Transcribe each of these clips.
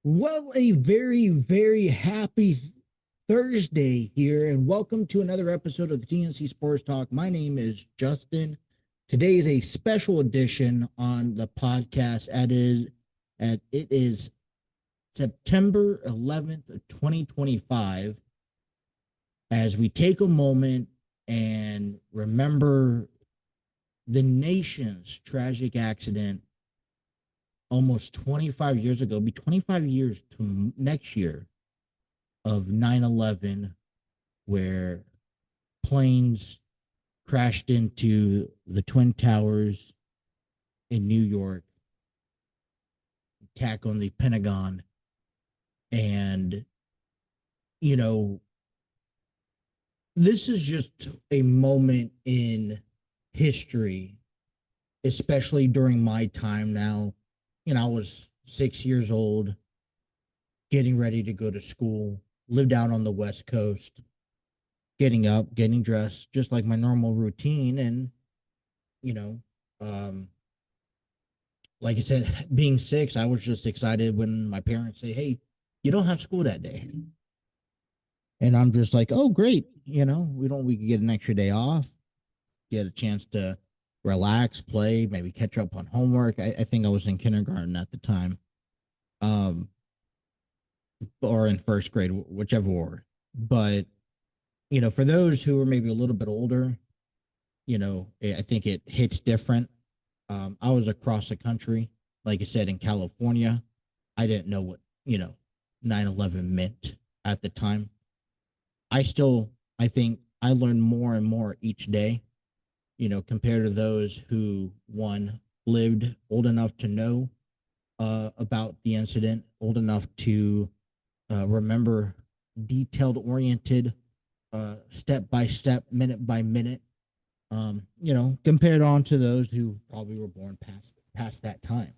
Well, a very, very happy Thursday here, and welcome to another episode of the TNC Sports Talk. My name is Justin. Today is a special edition on the podcast. It is September 11th, 2025, as we take a moment and remember the nation's tragic accident almost 25 years ago. It'll be 25 years to next year of 9/11, where planes crashed into the Twin Towers in New York, attack on the Pentagon. And, you know, this is just a moment in history, especially during my time now. I was 6 years old, getting ready to go to school, lived out on the West Coast, getting up, getting dressed, just like my normal routine. And, you know, um, like I said, being six, I was just excited when my parents say, "Hey, you don't have school that day." And I'm just like, "Oh, great. We could get an extra day off, get a chance to relax, play, maybe catch up on homework." I think I was in kindergarten at the time. Um, or in first grade, whichever order. But, for those who are maybe a little bit older, I think it hits different. I was across the country, like I said, in California. I didn't know what, 9/11 meant at the time. I think I learned more and more each day, compared to those who, one, lived old enough to know about the incident, old enough to remember detailed oriented, step by step, minute by minute, compared on to those who probably were born past that time.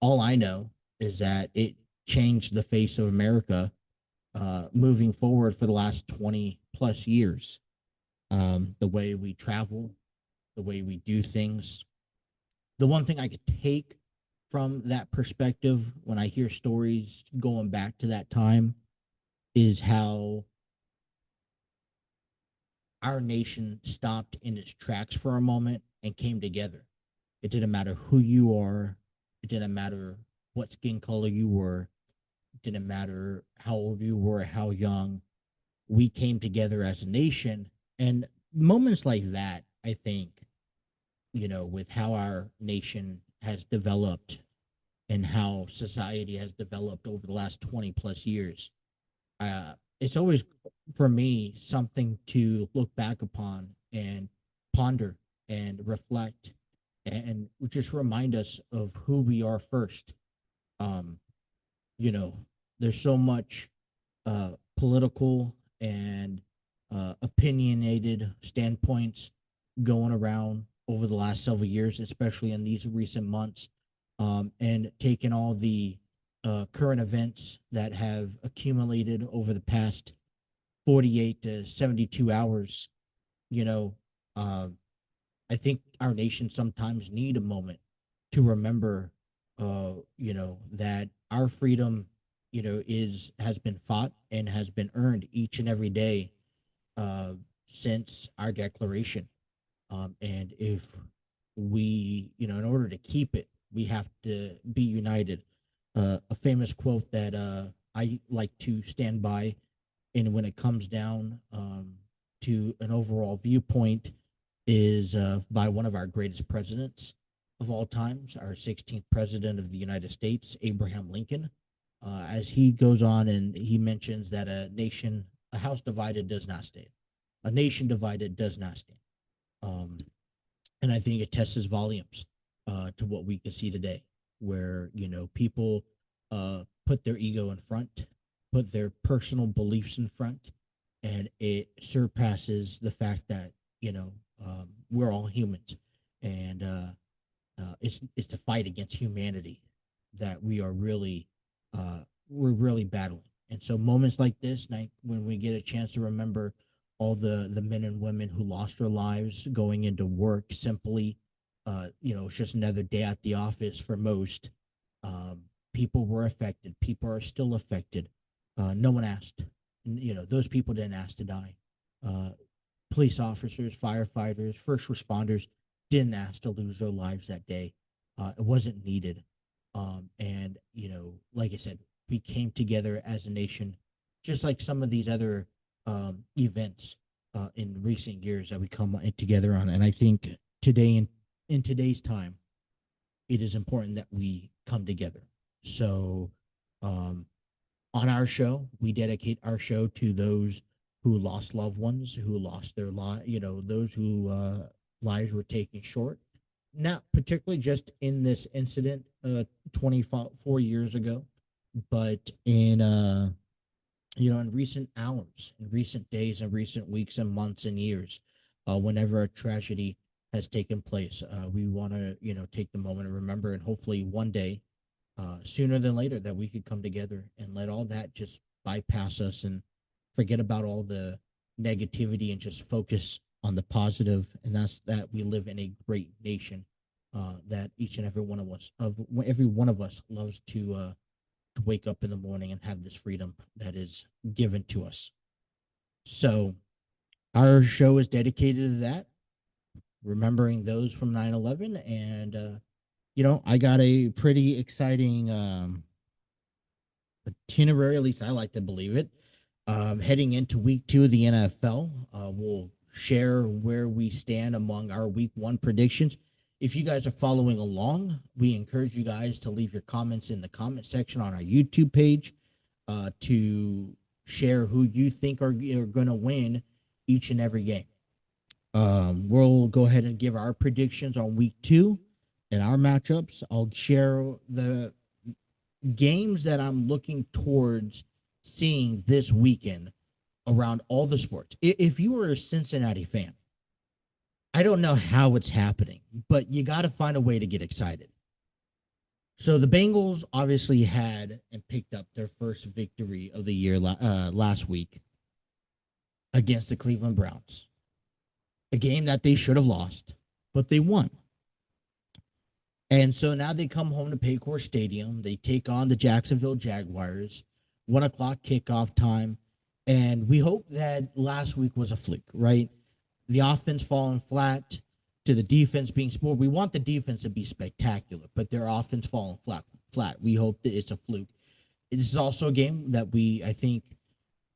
All I know is that it changed the face of America, moving forward for the last 20 plus years. The way we travel, the way we do things. The one thing I could take from that perspective when I hear stories going back to that time is how our nation stopped in its tracks for a moment and came together. It didn't matter who you are, it didn't matter what skin color you were, it didn't matter how old you were, how young. We came together as a nation. And moments like that, I think, with how our nation has developed and how society has developed over the last 20 plus years, it's always, for me, something to look back upon and ponder and reflect and just remind us of who we are first. Um, you know, there's so much political and opinionated standpoints going around over the last several years, especially in these recent months, and taking all the current events that have accumulated over the past 48 to 72 hours. You know, uh, I think our nation sometimes need a moment to remember, that our freedom, has been fought and has been earned each and every day uh, since our declaration. And if we, in order to keep it, we have to be united. A famous quote that I like to stand by, and when it comes down to an overall viewpoint, is by one of our greatest presidents of all times, our 16th president of the United States, Abraham Lincoln. As he goes on and he mentions that a house divided does not stand, a nation divided does not stand. Um, and I think it tests volumes to what we can see today, where people put their ego in front, put their personal beliefs in front, and it surpasses the fact that we're all humans, and it's the fight against humanity that we're really battling. And so moments like this, like when we get a chance to remember all the men and women who lost their lives going into work simply, it's just another day at the office for most. people were affected. People are still affected. No one asked. Those people didn't ask to die. Uh, Police officers, firefighters, first responders didn't ask to lose their lives that day. It wasn't needed. And, like I said, we came together as a nation, just like some of these other events in recent years that we come together on. And I think today, in today's time, it is important that we come together. So, um, on our show, we dedicate our show to those who lost loved ones, who lost their life, those who lives were taken short. Not particularly just in this incident 24 years ago, but in recent hours, in recent days, in recent weeks and months and years, whenever a tragedy has taken place, we want to, take the moment to remember, and hopefully one day, sooner than later, that we could come together and let all that just bypass us and forget about all the negativity and just focus on the positive, and that's that we live in a great nation, that each and every one of us loves to wake up in the morning and have this freedom that is given to us. So our show is dedicated to that, remembering those from 9/11, and I got a pretty exciting itinerary, at least I like to believe it. Heading into week 2 of the NFL, we'll share where we stand among our week 1 predictions. If you guys are following along, we encourage you guys to leave your comments in the comment section on our YouTube page, to share who you think are going to win each and every game. We'll go ahead and give our predictions on week 2 and our matchups. I'll share the games that I'm looking towards seeing this weekend around all the sports. If you are a Cincinnati fan, I don't know how it's happening, but you got to find a way to get excited. So the Bengals obviously had and picked up their first victory of the year last week against the Cleveland Browns, a game that they should have lost, but they won. And so now they come home to Paycor Stadium. They take on the Jacksonville Jaguars, 1:00 kickoff time. And we hope that last week was a fluke, right? The offense falling flat to the defense being spoiled. We want the defense to be spectacular, but their offense falling flat. We hope that it's a fluke. This is also a game that I think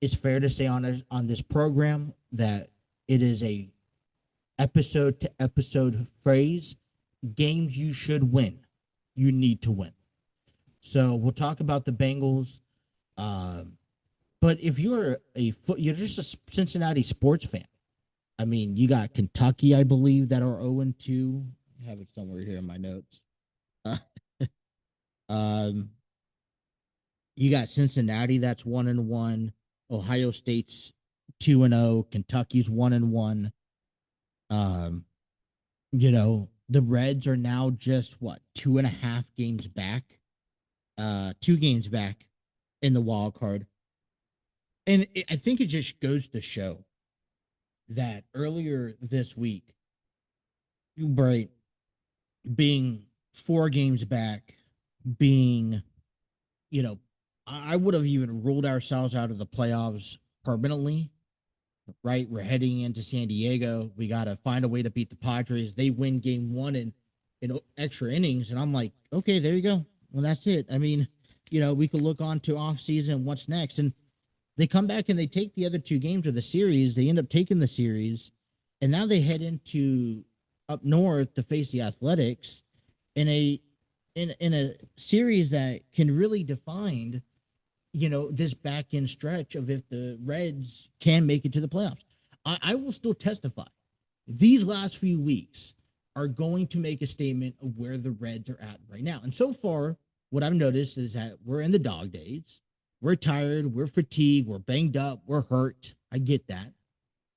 it's fair to say on this program that it is a episode to episode phrase. Games you should win, you need to win. So we'll talk about the Bengals. But if you're you're just a Cincinnati sports fan. I mean, you got Kentucky, I believe, that are 0-2. I have it somewhere here in my notes. You got Cincinnati, that's 1-1. Ohio State's 2-0. Kentucky's 1-1. The Reds are now just 2.5 games back, 2 games back in the wild card. And I think it just goes to show that earlier this week, right, being 4 games back, being, I would have even ruled ourselves out of the playoffs permanently, right? We're heading into San Diego. We got to find a way to beat the Padres. They win game 1 in extra innings. And I'm like, okay, there you go. Well, that's it. I mean, we could look on to offseason, what's next. And they come back and they take the other 2 games of the series. They end up taking the series. And now they head into up north to face the Athletics in a series that can really define this back end stretch of if the Reds can make it to the playoffs. I will still testify. These last few weeks are going to make a statement of where the Reds are at right now. And so far, what I've noticed is that we're in the dog days. We're tired. We're fatigued. We're banged up. We're hurt. I get that.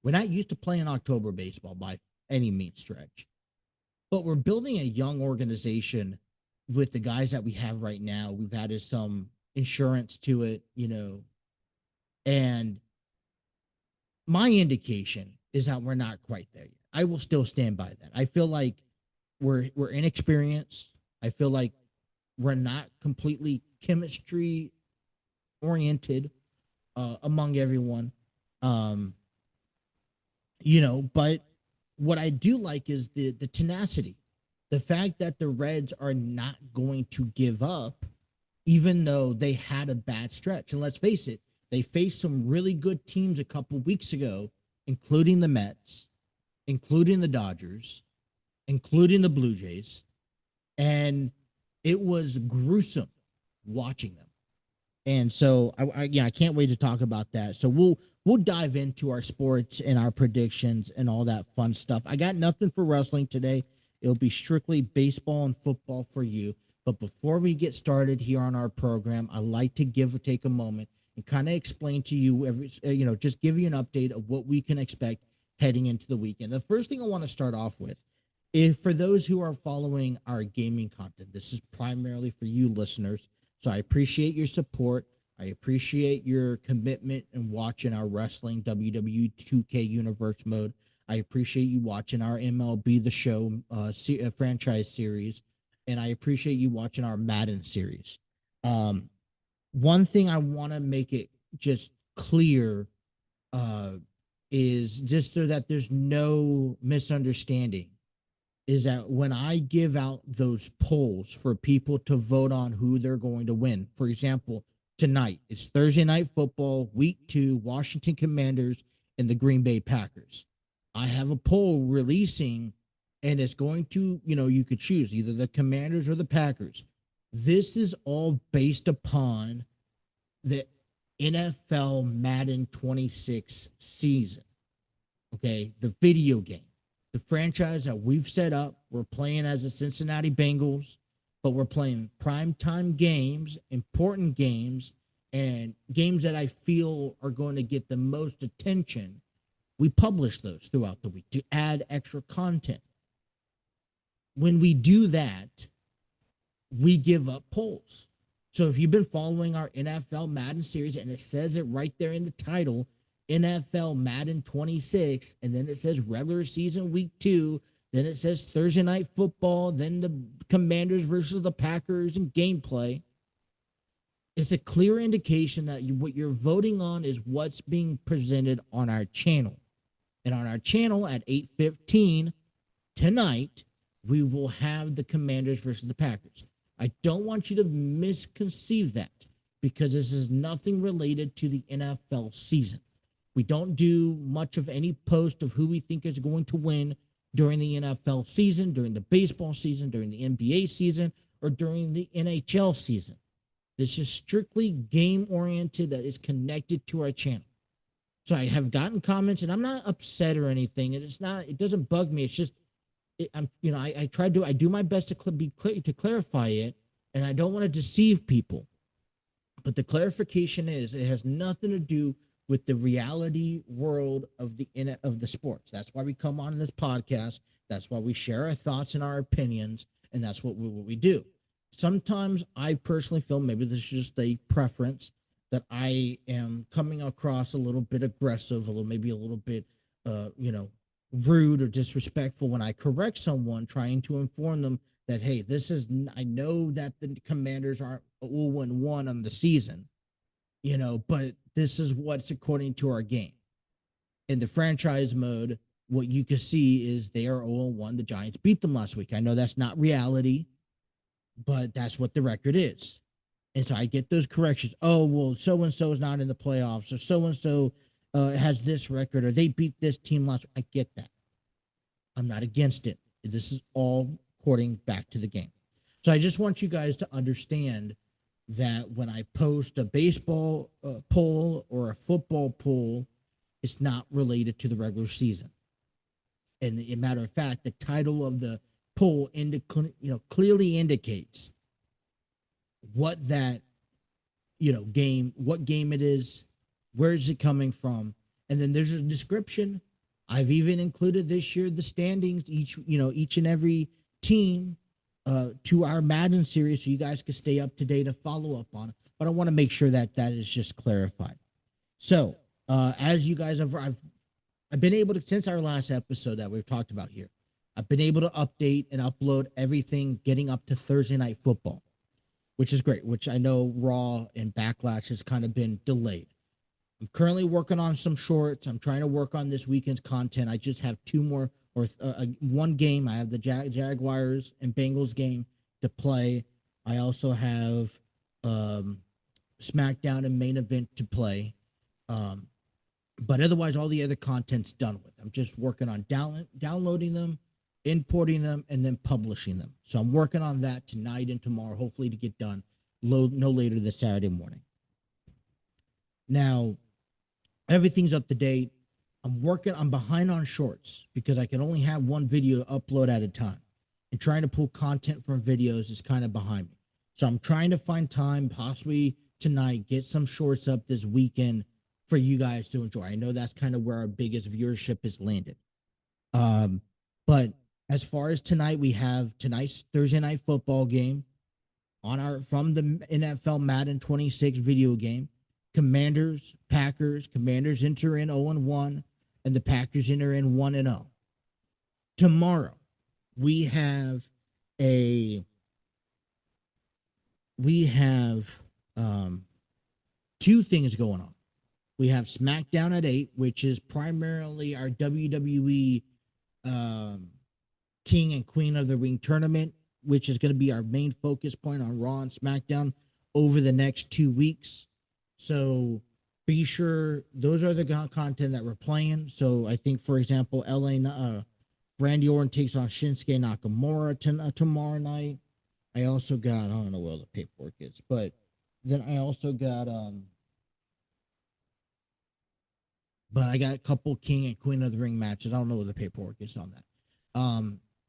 We're not used to playing October baseball by any means stretch. But we're building a young organization with the guys that we have right now. We've added some insurance to it, and my indication is that we're not quite there yet. I will still stand by that. I feel like we're inexperienced. I feel like We're not completely chemistry oriented among everyone. Um, but what I do like is the tenacity, the fact that the Reds are not going to give up, even though they had a bad stretch. And let's face it, they faced some really good teams a couple weeks ago, including the Mets, including the Dodgers, including the Blue Jays, and it was gruesome watching them. And so I can't wait to talk about that. So we'll dive into our sports and our predictions and all that fun stuff. I got nothing for wrestling today. It'll be strictly baseball and football for you. But before we get started here on our program, I like to take a moment and kind of explain to you just give you an update of what we can expect heading into the weekend. The first thing I want to start off with, if for those who are following our gaming content, this is primarily for you listeners. So I appreciate your support. I appreciate your commitment and watching our wrestling WWE 2K Universe mode. I appreciate you watching our MLB The Show franchise series. And I appreciate you watching our Madden series. One thing I want to make it just clear is just so that there's no misunderstanding, is that when I give out those polls for people to vote on who they're going to win, for example, tonight, it's Thursday Night Football, Week 2, Washington Commanders and the Green Bay Packers. I have a poll releasing, and it's going to, you could choose either the Commanders or the Packers. This is all based upon the NFL Madden 26 season, okay, the video game. The franchise that we've set up, we're playing as the Cincinnati Bengals, but we're playing primetime games, important games, and games that I feel are going to get the most attention. We publish those throughout the week to add extra content. When we do that, we give up polls. So if you've been following our NFL Madden series, and it says it right there in the title, NFL Madden 26, and then it says regular season week 2, then it says Thursday Night Football, then the Commanders versus the Packers and gameplay. It's a clear indication that what you're voting on is what's being presented on our channel. And on our channel at 8:15 tonight, we will have the Commanders versus the Packers. I don't want you to misconceive that, because this is nothing related to the NFL season. We don't do much of any post of who we think is going to win during the NFL season, during the baseball season, during the NBA season, or during the NHL season. This is strictly game-oriented that is connected to our channel. So I have gotten comments, and I'm not upset or anything. And it doesn't bug me. It's just, I do my best to clarify it, and I don't want to deceive people. But the clarification is, it has nothing to do with the reality world of the sports. That's why we come on this podcast. That's why we share our thoughts and our opinions, and that's what we do. Sometimes I personally feel, maybe this is just a preference, that I am coming across a little bit aggressive, maybe a little bit, rude or disrespectful when I correct someone, trying to inform them that, hey, I know that the Commanders aren't 0-1 on the season, but this is what's according to our game. In the franchise mode, what you can see is they are 0-1. The Giants beat them last week. I know that's not reality, but that's what the record is. And so I get those corrections. Oh, well, so-and-so is not in the playoffs, or so-and-so has this record, or they beat this team last week. I get that. I'm not against it. This is all according back to the game. So I just want you guys to understand that when I post a baseball poll or a football poll, it's not related to the regular season. And as a matter of fact, the title of the poll clearly indicates what that what game it is, where is it coming from, and then there's a description. I've even included this year the standings, each and every team to our Madden series, so you guys can stay up to date and follow up on it. But I want to make sure that is just clarified. So as you guys I've been able to, since our last episode that we've talked about here, I've been able to update and upload everything getting up to Thursday Night Football. which is great, which I know Raw and Backlash has kind of been delayed. I'm currently working on some shorts. I'm trying to work on this weekend's content. I just have two more or one game. I have the Jaguars and Bengals game to play. I also have SmackDown and main event to play. But otherwise, all the other content's done with. I'm just working on downloading them, importing them, and then publishing them. So I'm working on that tonight and tomorrow, hopefully to get done no later this Saturday morning. Now, everything's up to date. I'm behind on shorts because I can only have one video upload at a time. And trying to pull content from videos is kind of behind me. So I'm trying to find time, possibly tonight, get some shorts up this weekend for you guys to enjoy. I know that's kind of where our biggest viewership has landed. But as far as tonight, we have tonight's Thursday night football game from the NFL Madden 26 video game. Commanders, Packers. Commanders enter in 0-1, and the Packers enter in 1-0. Tomorrow, we have two things going on. We have SmackDown at 8, which is primarily our WWE King and Queen of the Ring tournament, which is going to be our main focus point on Raw and SmackDown over the next 2 weeks. So be sure those are the content that we're playing. So I think, for example, Randy Orton takes on Shinsuke Nakamura tomorrow night. I also got, I don't know where the paperwork is, but then I also got, but I got a couple King and Queen of the Ring matches. I don't know where the paperwork is on that.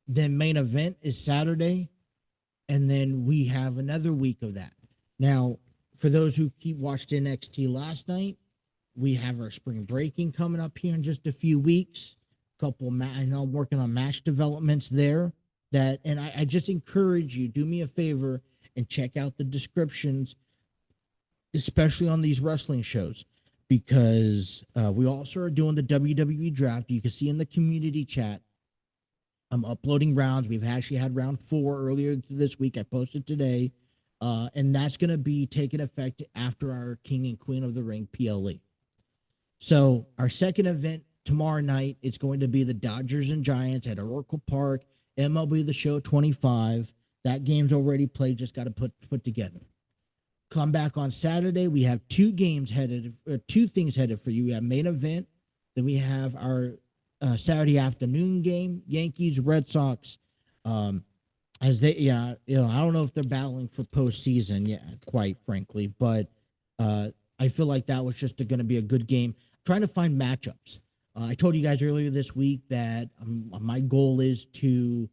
Then main event is Saturday, and then we have another week of that. Now, for those who keep watching NXT last night, we have our spring breaking coming up here in just a few weeks. I know I'm working on match developments there. And I just encourage you, do me a favor and check out the descriptions, especially on these wrestling shows, because we also are doing the WWE draft. You can see in the community chat, I'm uploading rounds. We've actually had round 4 earlier this week. I posted today. And that's going to be taking effect after our King and Queen of the Ring PLE. So our second event tomorrow night, it's going to be the Dodgers and Giants at Oracle Park, MLB The Show 25. That game's already played, just got to put together. Come back on Saturday, we have two things headed for you. We have main event, then we have our Saturday afternoon game, Yankees, Red Sox. As they, I don't know if they're battling for postseason yet, quite frankly, but I feel like that was just going to be a good game. Trying to find matchups. I told you guys earlier this week that my goal is to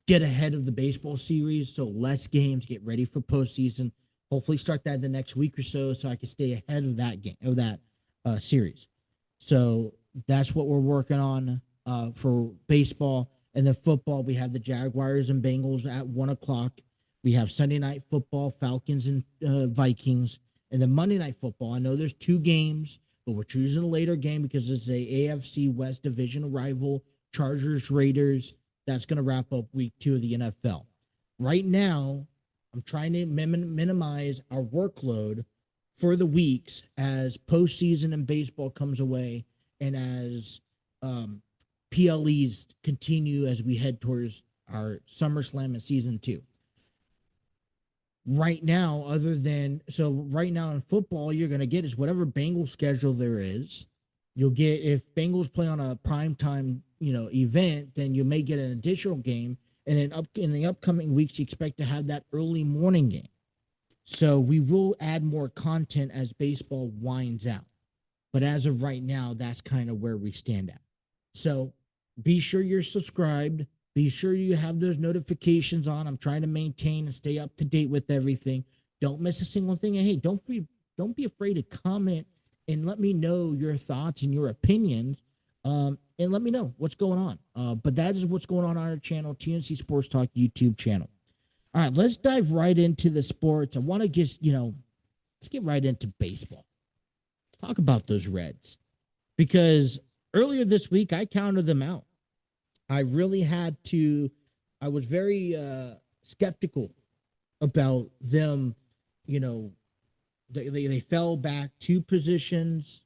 get ahead of the baseball series, so less games, get ready for postseason. Hopefully, start that the next week or so I can stay ahead of that game of that series. So that's what we're working on for baseball. And then football, we have the Jaguars and Bengals at 1:00. We have Sunday night football, Falcons and Vikings. And then Monday night football, I know there's 2 games, but we're choosing a later game because it's a AFC West division rival, Chargers, Raiders. That's going to wrap up week 2 of the NFL. Right now, I'm trying to minimize our workload for the weeks as postseason and baseball comes away and as PLEs continue as we head towards our SummerSlam in season 2. Right now, right now in football, you're going to get is whatever Bengals schedule there is. You'll get, if Bengals play on a primetime, event, then you may get an additional game. And in the upcoming weeks, you expect to have that early morning game. So we will add more content as baseball winds out. But as of right now, that's kind of where we stand at. So be sure you're subscribed. Be sure you have those notifications on. I'm trying to maintain and stay up to date with everything. Don't miss a single thing. And hey, don't be afraid to comment and let me know your thoughts and your opinions. And let me know what's going on. But that is what's going on our channel, TNC Sports Talk YouTube channel. All right, let's dive right into the sports. I want to just, let's get right into baseball. Talk about those Reds. Because earlier this week, I counted them out. I was very skeptical about them, you know, they fell back 2 positions.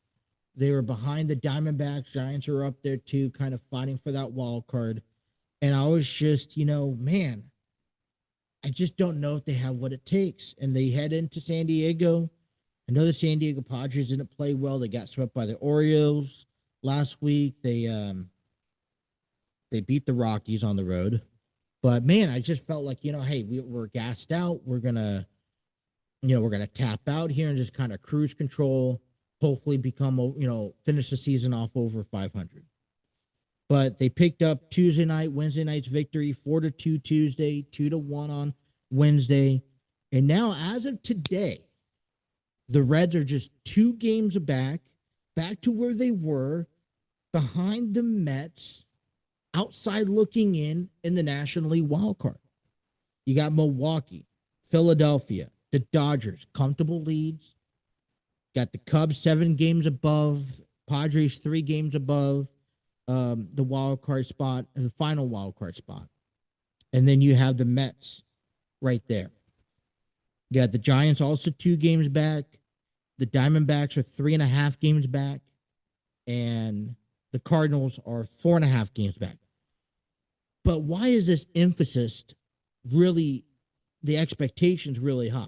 They were behind the Diamondbacks. Giants are up there too, kind of fighting for that wild card. And I was just, man, I just don't know if they have what it takes. And they head into San Diego. I know the San Diego Padres didn't play well. They got swept by the Orioles last week. They beat the Rockies on the road. But man, I just felt like, hey, we're gassed out. We're gonna tap out here and just kind of cruise control. Hopefully become, finish the season off over 500. But they picked up Tuesday night, Wednesday night's victory, 4-2 Tuesday, 2-1 on Wednesday. And now, as of today, the Reds are just 2 games back to where they were, behind the Mets, outside looking in the National League wild card. You got Milwaukee, Philadelphia, the Dodgers, comfortable leads. Got the Cubs 7 games above, Padres 3 games above the wild card spot, and the final wild card spot. And then you have the Mets right there. You got the Giants also 2 games back. The Diamondbacks are 3.5 games back. And the Cardinals are 4.5 games back. But why is this emphasis really, the expectations really high?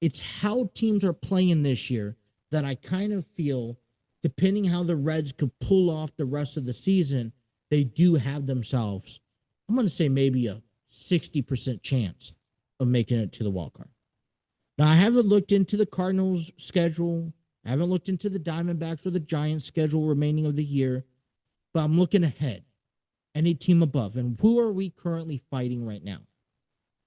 It's how teams are playing this year that I kind of feel, depending how the Reds could pull off the rest of the season, they do have themselves, I'm going to say maybe a 60% chance of making it to the wild card. Now, I haven't looked into the Cardinals' schedule. I haven't looked into the Diamondbacks or the Giants' schedule remaining of the year, but I'm looking ahead. Any team above. And who are we currently fighting right now?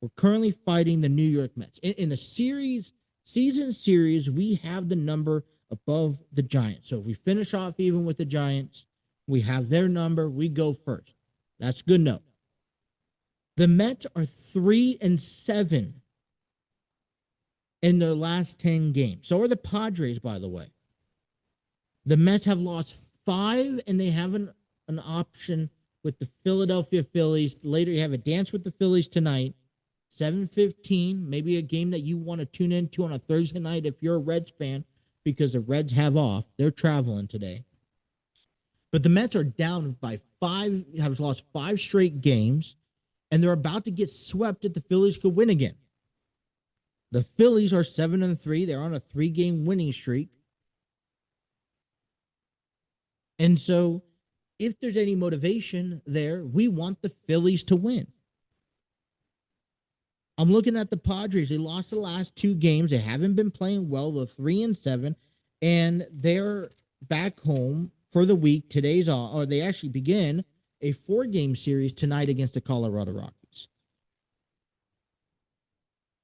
We're currently fighting the New York Mets. In the season series, we have the number above the Giants. So if we finish off even with the Giants, we have their number, we go first. That's good enough. The Mets are 3-7 in their last 10 games. So are the Padres, by the way. The Mets have lost 5, and they have an option with the Philadelphia Phillies. Later, you have a dance with the Phillies tonight. 7:15, maybe a game that you want to tune into on a Thursday night if you're a Reds fan, because the Reds have off. They're traveling today. But the Mets are down by 5, have lost 5 straight games, and they're about to get swept if the Phillies could win again. The Phillies are 7-3. They're on a 3-game winning streak. And so, if there's any motivation there, we want the Phillies to win. I'm looking at the Padres. They lost the last 2 games. They haven't been playing well. They're 3-7, and they're back home for the week. Today's all, or they actually begin a 4-game series tonight against the Colorado Rockies.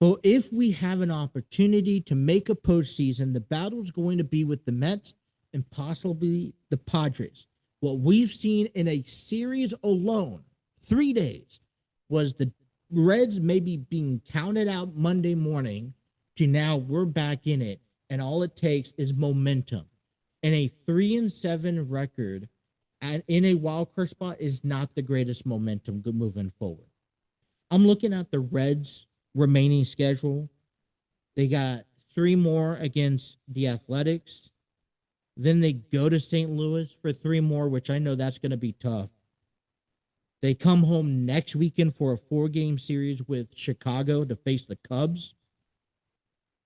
Well, if we have an opportunity to make a postseason, the battle is going to be with the Mets and possibly the Padres. What we've seen in a series alone, 3 days, was the Reds maybe being counted out Monday morning to now we're back in it, and all it takes is momentum. And a 3-7 record in a wild card spot is not the greatest momentum moving forward. I'm looking at the Reds' remaining schedule. They got 3 more against the Athletics. Then they go to St. Louis for 3 more, which I know that's going to be tough. They come home next weekend for a 4-game series with Chicago to face the Cubs.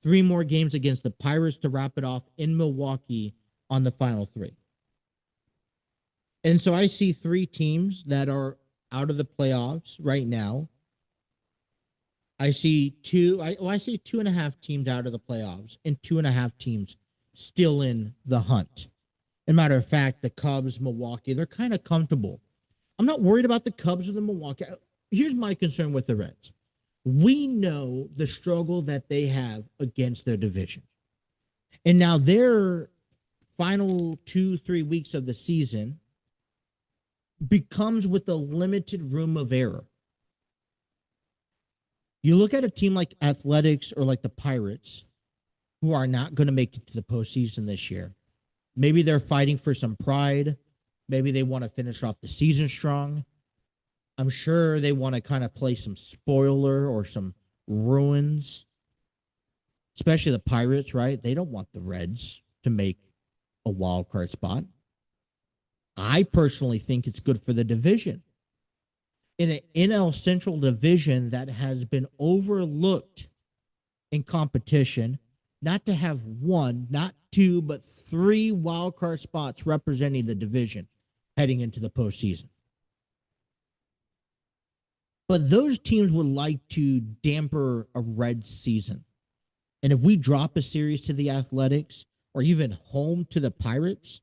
3 more games against the Pirates to wrap it off in Milwaukee on the final 3. And so I see 3 teams that are out of the playoffs right now. I see 2.5 teams out of the playoffs and 2.5 teams still in the hunt. As a matter of fact, the Cubs, Milwaukee, they're kind of comfortable. I'm not worried about the Cubs or the Milwaukee. Here's my concern with the Reds. We know the struggle that they have against their division. And now their final 2-3 weeks of the season becomes with a limited room of error. You look at a team like Athletics or like the Pirates, who are not going to make it to the postseason this year. Maybe they're fighting for some pride. Maybe they want to finish off the season strong. I'm sure they want to kind of play some spoiler or some ruins, especially the Pirates, right? They don't want the Reds to make a wild card spot. I personally think it's good for the division. In an NL Central division that has been overlooked in competition, not to have one, not two, but three wild card spots representing the division heading into the postseason. But those teams would like to damper a Reds season. And if we drop a series to the Athletics or even home to the Pirates,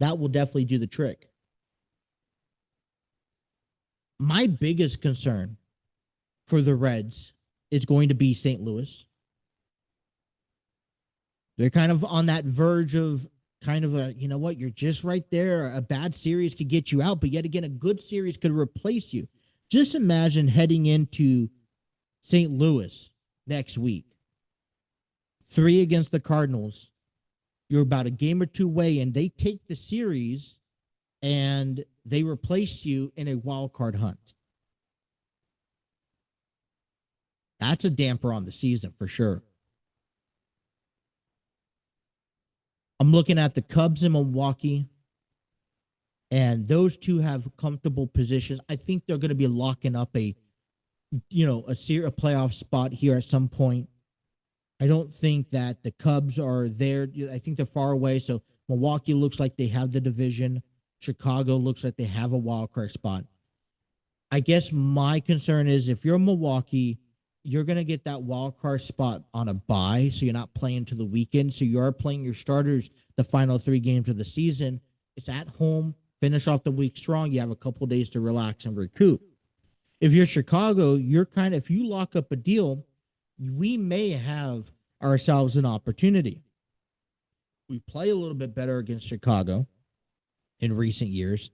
that will definitely do the trick. My biggest concern for the Reds is going to be St. Louis. They're kind of on that verge of kind of a, you know what, you're just right there. A bad series could get you out, but yet again, a good series could replace you. Just imagine heading into St. Louis next week. 3 against the Cardinals. You're about a game or two away, and they take the series and they replace you in a wild card hunt. That's a damper on the season for sure. I'm looking at the Cubs in Milwaukee, and those two have comfortable positions. I think they're going to be locking up a playoff spot here at some point. I don't think that the Cubs are there. I think they're far away. So Milwaukee looks like they have the division. Chicago looks like they have a wild card spot. I guess my concern is if you're Milwaukee, you're going to get that wild card spot on a bye, so you're not playing to the weekend. So you are playing your starters the final 3 games of the season. It's at home. Finish off the week strong. You have a couple days to relax and recoup. If you're Chicago, if you lock up a deal, we may have ourselves an opportunity. We play a little bit better against Chicago in recent years.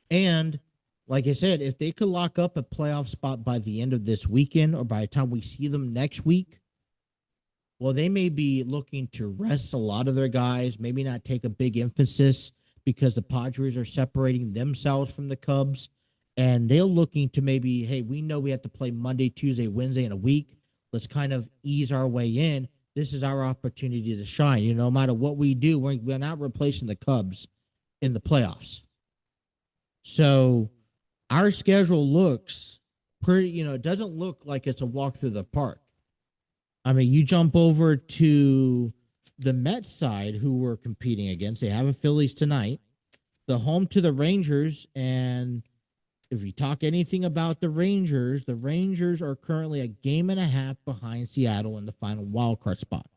And like I said, if they could lock up a playoff spot by the end of this weekend or by the time we see them next week, well, they may be looking to rest a lot of their guys, maybe not take a big emphasis because the Padres are separating themselves from the Cubs. And they're looking to maybe, hey, we know we have to play Monday, Tuesday, Wednesday in a week. Let's kind of ease our way in. This is our opportunity to shine. No matter what we do, we're not replacing the Cubs in the playoffs. So our schedule looks pretty, it doesn't look like it's a walk through the park. I mean, you jump over to the Mets side, who we're competing against. They have a Phillies tonight. The home to the Rangers, and if you talk anything about the Rangers are currently a game and a half behind Seattle in the final wild card spot.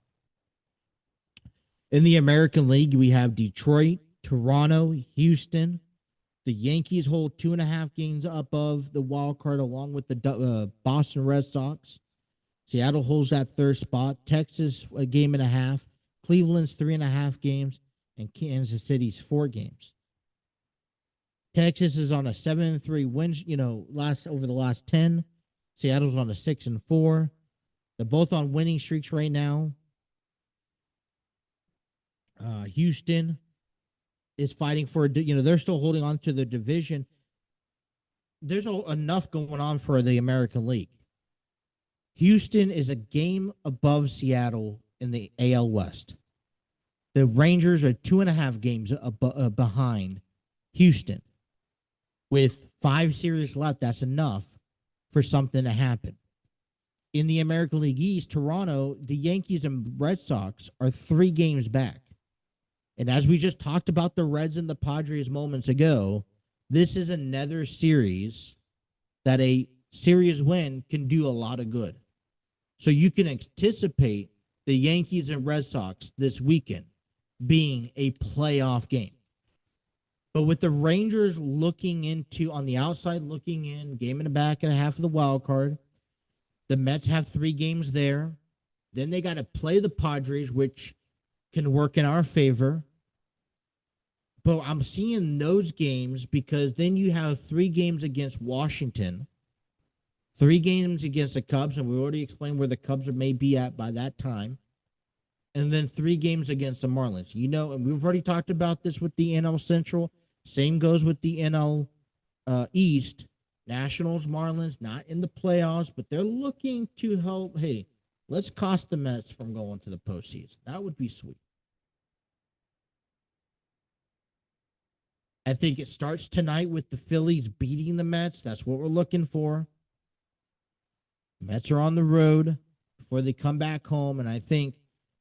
In the American League, we have Detroit, Toronto, Houston. The Yankees hold 2.5 games above the wild card along with the Boston Red Sox. Seattle holds that third spot. Texas, a game and a half. Cleveland's 3.5 games. And Kansas City's 4 games. Texas is on a 7-3 win, over the last 10. Seattle's on a 6-4. They're both on winning streaks right now. Houston is fighting for, they're still holding on to the division. There's enough going on for the American League. Houston is a game above Seattle in the AL West. The Rangers are 2.5 games behind Houston. With 5 series left, that's enough for something to happen. In the American League East, Toronto, the Yankees and Red Sox are 3 games back. And as we just talked about the Reds and the Padres moments ago, this is another series that a series win can do a lot of good. So you can anticipate the Yankees and Red Sox this weekend being a playoff game. But with the Rangers looking into, on the outside, looking in, game in the back and a half of the wild card, the Mets have 3 games there. Then they got to play the Padres, which can work in our favor. But I'm seeing those games because then you have 3 games against Washington, 3 games against the Cubs, and we already explained where the Cubs may be at by that time, and then 3 games against the Marlins. And we've already talked about this with the NL Central. Same goes with the NL East. Nationals, Marlins, not in the playoffs, but they're looking to help. Hey, let's cost the Mets from going to the postseason. That would be sweet. I think it starts tonight with the Phillies beating the Mets. That's what we're looking for. Mets are on the road before they come back home, and I think,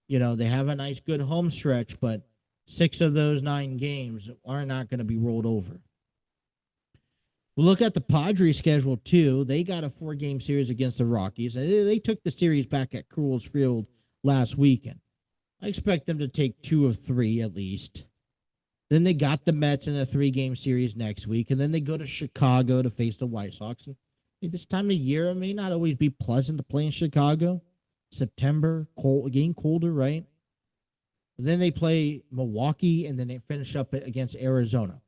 they have a nice, good home stretch, but 6 of those 9 games are not going to be rolled over. We'll look at the Padres schedule, too. They got a 4-game series against the Rockies. They took the series back at Coors Field last weekend. I expect them to take 2 of 3 at least. Then they got the Mets in a 3-game series next week, and then they go to Chicago to face the White Sox. And this time of year, it may not always be pleasant to play in Chicago. September, getting colder, right? Then they play Milwaukee, and then they finish up against Arizona.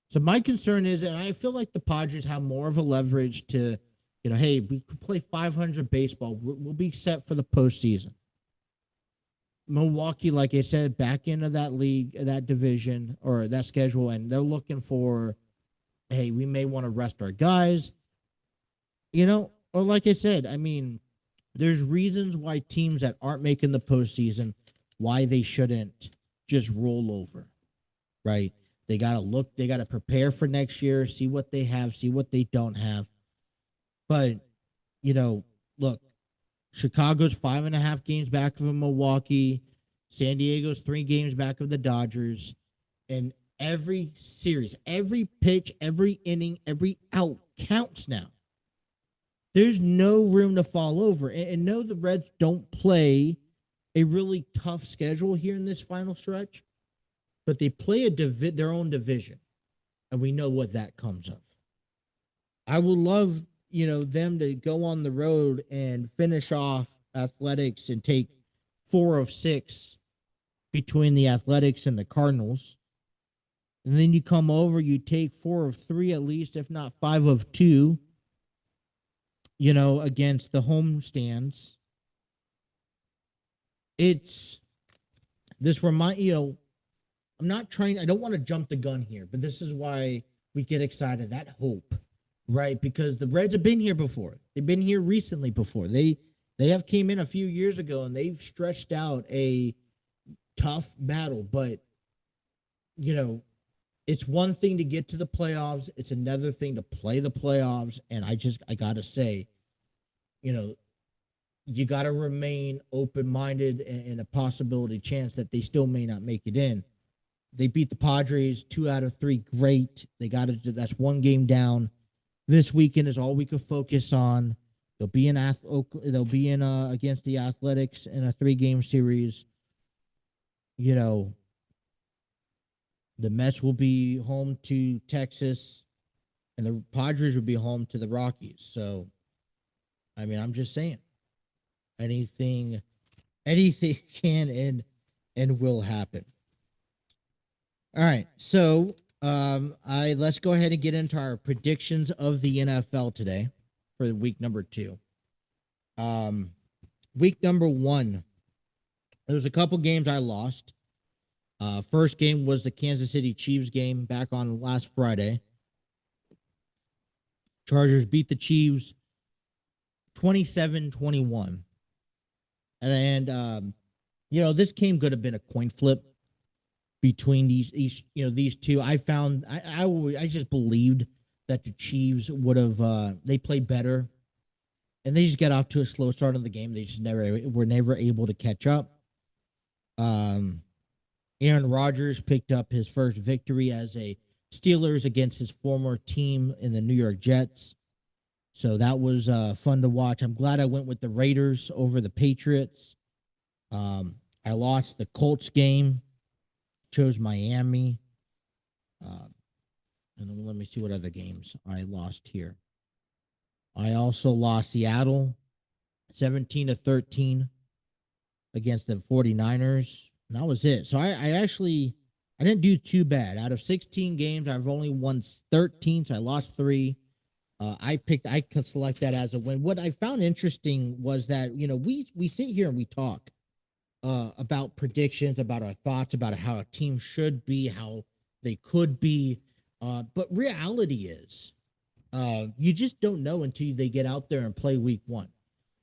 So my concern is, and I feel like the Padres have more of a leverage to, hey, we could play 500 baseball. We'll be set for the postseason. Milwaukee, like I said, back into that league, that division, or that schedule, and they're looking for, hey, we may want to rest our guys. Or like I said, there's reasons why teams that aren't making the postseason, why they shouldn't just roll over, right? They got to prepare for next year, see what they have, see what they don't have. But, look, Chicago's 5.5 games back of Milwaukee. San Diego's 3 games back of the Dodgers. And every series, every pitch, every inning, every out counts now. There's no room to fall over. And no, the Reds don't play a really tough schedule here in this final stretch, but they play their own division, and we know what that comes of. I would love, them to go on the road and finish off Athletics and take 4 of 6 between the Athletics and the Cardinals. And then you come over, you take 4 of 3 at least, if not 5 of 2, against the home stands. It's this I don't want to jump the gun here, but this is why we get excited. That hope, right? Because the Reds have been here before. They've been here recently before. They have came in a few years ago, and they've stretched out a tough battle. But, it's one thing to get to the playoffs. It's another thing to play the playoffs. And I got to say, you got to remain open-minded and a possibility chance that they still may not make it in. They beat the Padres 2 out of 3. Great. They got it. That's 1 game down. This weekend is all we could focus on. They'll be in against the Athletics in a 3-game series. The Mets will be home to Texas, and the Padres will be home to the Rockies. So, I'm just saying, anything can and will happen. All right, so let's go ahead and get into our predictions of the NFL today for week number 2. Week number 1, there was a couple games I lost. First game was the Kansas City Chiefs game back on last Friday. Chargers beat the Chiefs 27-21. And this game could have been a coin flip between these two. I just believed that the Chiefs would have they played better, and they just got off to a slow start of the game. They just were never able to catch up. Aaron Rodgers picked up his first victory as a Steelers against his former team in the New York Jets. So that was fun to watch. I'm glad I went with the Raiders over the Patriots. I lost the Colts game, chose Miami. And then let me see what other games I lost here. I also lost Seattle 17-13 against the 49ers. And that was it. So I didn't do too bad. Out of 16 games, I've only won 13, so I lost 3. I could select that as a win. What I found interesting was that, we sit here and we talk about predictions, about our thoughts, about how a team should be, how they could be. But reality is, You just don't know until they get out there and play week one.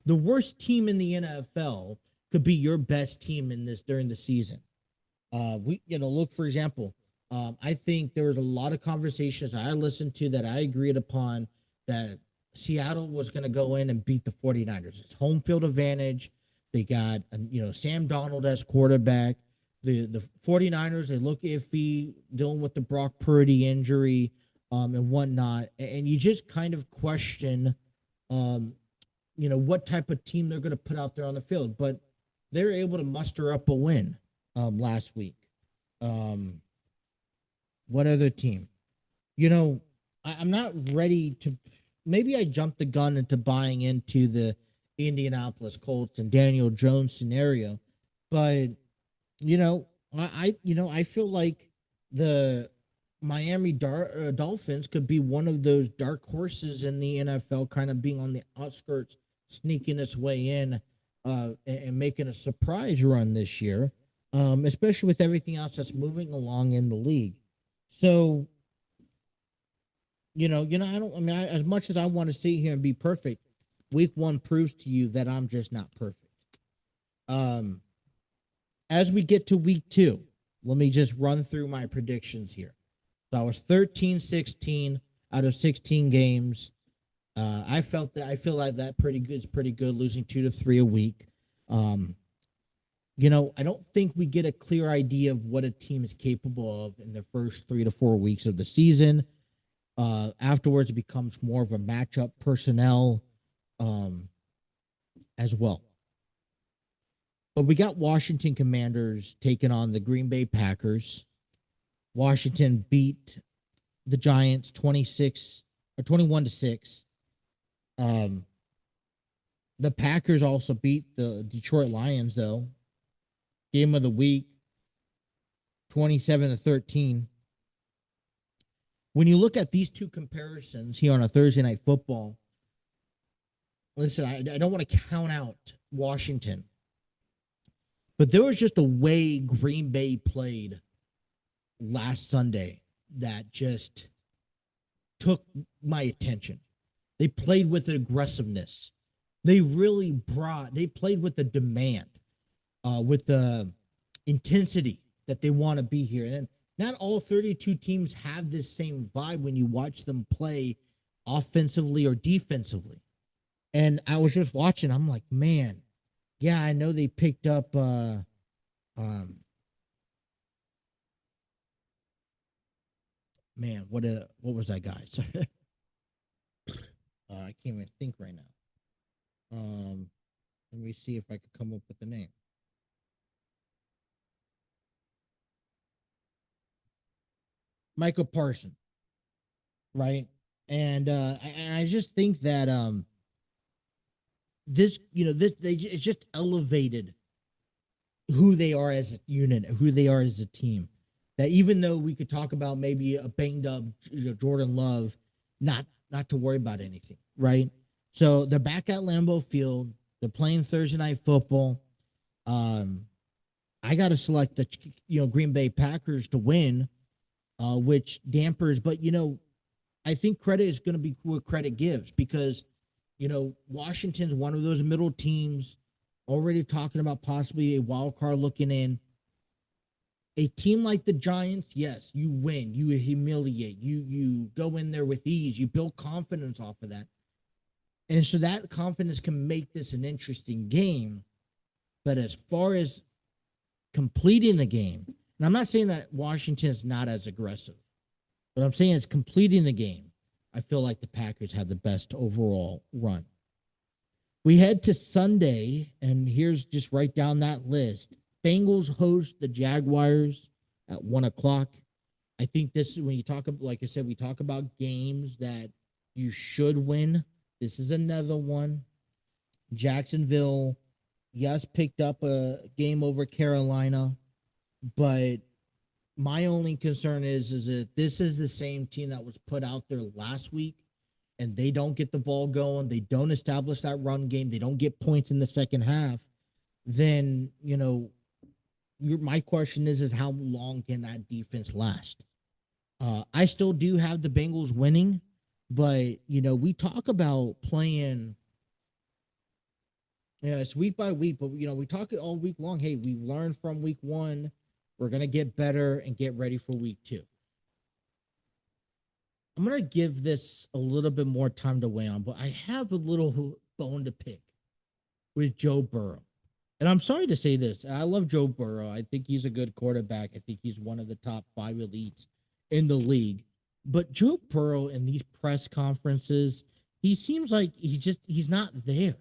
The worst team in the NFL could be your best team in this during the season. Look, for example, I think there was a lot of conversations I listened to that I agreed upon that Seattle was going to go in and beat the 49ers. It's home field advantage. They got, Sam Donald as quarterback. The 49ers, they look iffy, dealing with the Brock Purdy injury and whatnot. And you just kind of question, what type of team they're going to put out there on the field. But they were able to muster up a win last week. What other team? I'm not ready to. Maybe I jumped the gun into buying into the Indianapolis Colts and Daniel Jones scenario, but I feel like the Miami Dolphins could be one of those dark horses in the NFL, kind of being on the outskirts, sneaking its way in, and making a surprise run this year, especially with everything else that's moving along in the league. So, as much as I want to sit here and be perfect, week one proves to you that I'm just not perfect. As we get to week two, let me just run through my predictions here. So I was 13-16 out of 16 games. I feel like that pretty good is pretty good, losing 2 to 3 a week. I don't think we get a clear idea of what a team is capable of in the first 3 to 4 weeks of the season. Afterwards, it becomes more of a matchup personnel as well. But we got Washington Commanders taking on the Green Bay Packers. Washington beat the Giants 21-6. The Packers also beat the Detroit Lions, though. Game of the week, 27-13. When you look at these two comparisons here on a Thursday Night Football, listen, I don't want to count out Washington, but there was just a way Green Bay played last Sunday that just took my attention. They played with aggressiveness. They played with the demand, with the intensity that they want to be here. And not all 32 teams have this same vibe when you watch them play offensively or defensively. And I was just watching, I'm like, man, yeah, I know they picked up man, what was that guy? Sorry. I can't even think right now. Let me see if I could come up with the name. Michael Parsons, right? And I just think that it's just elevated who they are as a unit, who they are as a team. That even though we could talk about maybe a banged up Jordan Love, not to worry about anything, right? So they're back at Lambeau Field. They're playing Thursday Night Football. I got to select the Green Bay Packers to win, which dampers. But I think credit is going to be what credit gives, because Washington's one of those middle teams, already talking about possibly a wild card looking in. A team like the Giants, yes, you win, you humiliate, you go in there with ease, you build confidence off of that. And so that confidence can make this an interesting game. But as far as completing the game, and I'm not saying that Washington is not as aggressive, but I'm saying it's completing the game. I feel like the Packers have the best overall run. We head to Sunday, and here's just right down that list. Bengals host the Jaguars at 1:00. I think this is when you talk about, like I said, we talk about games that you should win. This is another one. Jacksonville, yes, picked up a game over Carolina, but my only concern is that this is the same team that was put out there last week, and they don't get the ball going. They don't establish that run game. They don't get points in the second half. Then, my question is how long can that defense last? I still do have the Bengals winning, But we talk about playing. Yeah, it's week by week, but we talk it all week long. Hey, we've learned from week one. We're gonna get better and get ready for week two. I'm gonna give this a little bit more time to weigh on, but I have a little bone to pick with Joe Burrow. And I'm sorry to say this. I love Joe Burrow. I think he's a good quarterback. I think he's one of the top 5 elites in the league. But Joe Burrow in these press conferences, he seems like he's not there.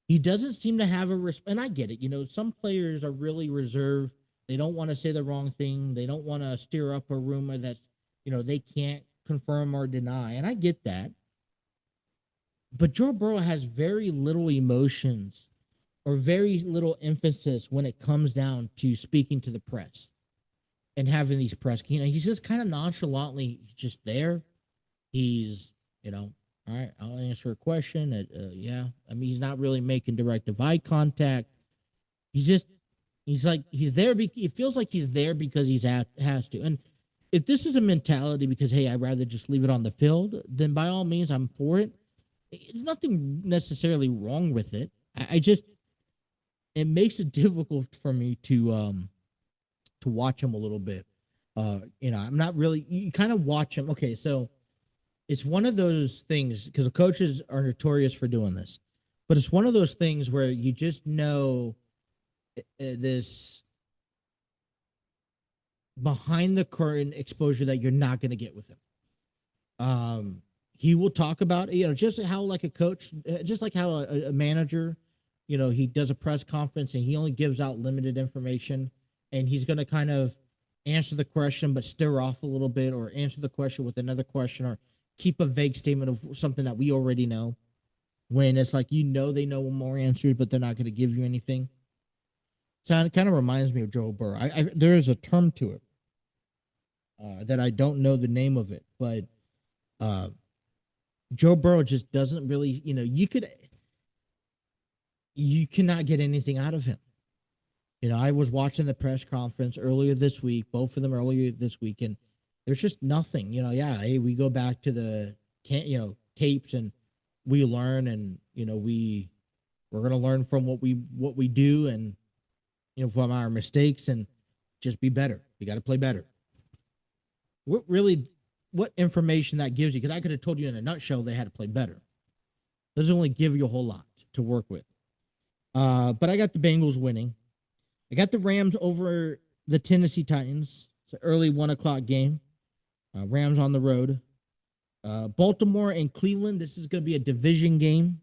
He doesn't seem to have and I get it. Some players are really reserved. They don't want to say the wrong thing. They don't want to stir up a rumor that's, they can't confirm or deny. And I get that. But Joe Burrow has very little emotions or very little emphasis when it comes down to speaking to the press and having these press. He's just kind of nonchalantly just there. He's, all right, I'll answer a question. Yeah, I mean, he's not really making direct eye contact. He's like, he's there. It feels like he's there because has to. And if this is a mentality because, hey, I'd rather just leave it on the field, then by all means, I'm for it. There's nothing necessarily wrong with it. It makes it difficult for me to watch him a little bit. I'm not really. You kind of watch him. Okay, so it's one of those things because the coaches are notorious for doing this, but it's one of those things where you just know this behind the curtain exposure that you're not going to get with him. He will talk about, just how like a coach, just like how a manager, he does a press conference and he only gives out limited information and he's going to kind of answer the question, but stir off a little bit or answer the question with another question or keep a vague statement of something that we already know when it's like, they know more answers, but they're not going to give you anything. So it kind of reminds me of Joe Burrow. There is a term to it that I don't know the name of it, but Joe Burrow just doesn't really, you cannot get anything out of him. I was watching the press conference earlier this week, both of them earlier this week, and there's just nothing. Hey, we go back to the tapes and we learn, and we're gonna learn from what we do, and from our mistakes, and just be better. We got to play better. What information that gives you? Because I could have told you in a nutshell they had to play better. Doesn't only give you a whole lot to work with. But I got the Bengals winning. I got the Rams over the Tennessee Titans. It's an early 1:00 game. Rams on the road. Baltimore and Cleveland. This is going to be a division game.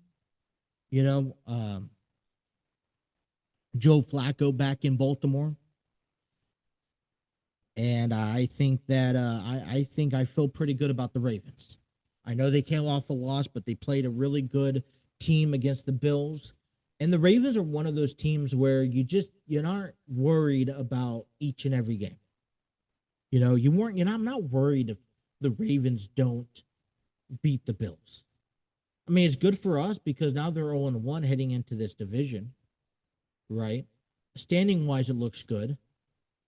Joe Flacco back in Baltimore. And I think that I feel pretty good about the Ravens. I know they came off a loss, but they played a really good team against the Bills. And the Ravens are one of those teams where you're not worried about each and every game. I'm not worried if the Ravens don't beat the Bills. I mean, it's good for us because now they're 0-1 heading into this division, right? Standing wise, it looks good.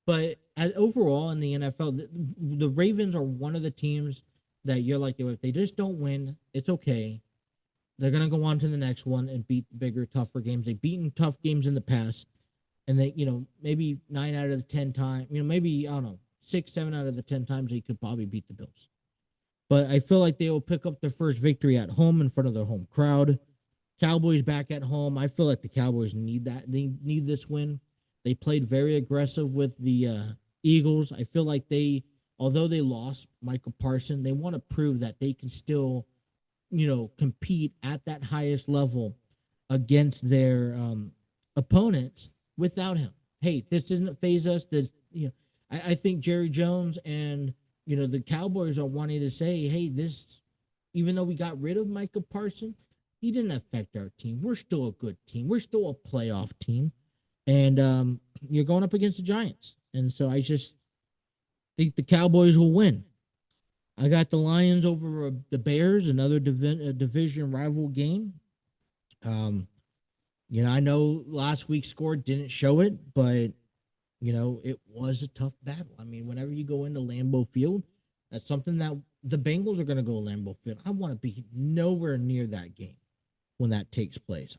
But overall in the NFL, the Ravens are one of the teams that you're like, if they just don't win, it's okay. They're going to go on to the next one and beat bigger, tougher games. They've beaten tough games in the past. And they, maybe 9 out of the 10 times, maybe, I don't know, 6, 7 out of the 10 times they could probably beat the Bills. But I feel like they will pick up their first victory at home in front of their home crowd. Cowboys back at home. I feel like the Cowboys need that. They need this win. They played very aggressive with the Eagles. I feel like although they lost Michael Parsons, they want to prove that they can still, compete at that highest level against their opponents without him. Hey, this doesn't phase us. I think Jerry Jones and, the Cowboys are wanting to say, hey, even though we got rid of Michael Parsons, he didn't affect our team. We're still a good team. We're still a playoff team. And you're going up against the Giants. And so I just think the Cowboys will win. I got the Lions over the Bears, another division rival game. I know last week's score didn't show it, but, it was a tough battle. I mean, whenever you go into Lambeau Field, that's something that the Bengals are going to go Lambeau Field. I want to be nowhere near that game when that takes place.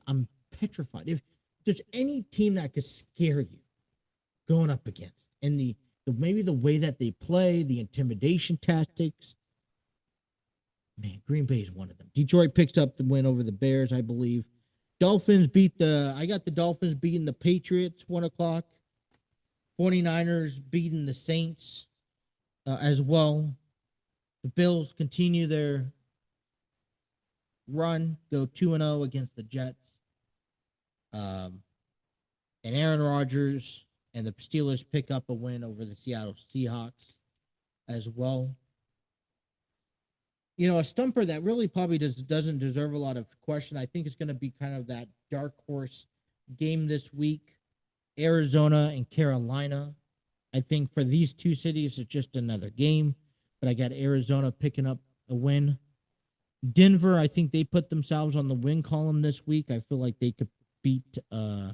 I'm petrified. If there's any team that could scare you going up against, and the maybe the way that they play, the intimidation tactics, man, Green Bay is one of them. Detroit picks up the win over the Bears, I believe. I got the Dolphins beating the Patriots, 1 o'clock. 49ers beating the Saints as well. The Bills continue their run, go 2-0 against the Jets. And Aaron Rodgers and the Steelers pick up a win over the Seattle Seahawks as well. You know, a stumper that really probably doesn't deserve a lot of question. I think it's going to be kind of that dark horse game this week. Arizona and Carolina. I think for these two cities, it's just another game. But I got Arizona picking up a win. Denver, I think they put themselves on the win column this week. I feel like they could beat, I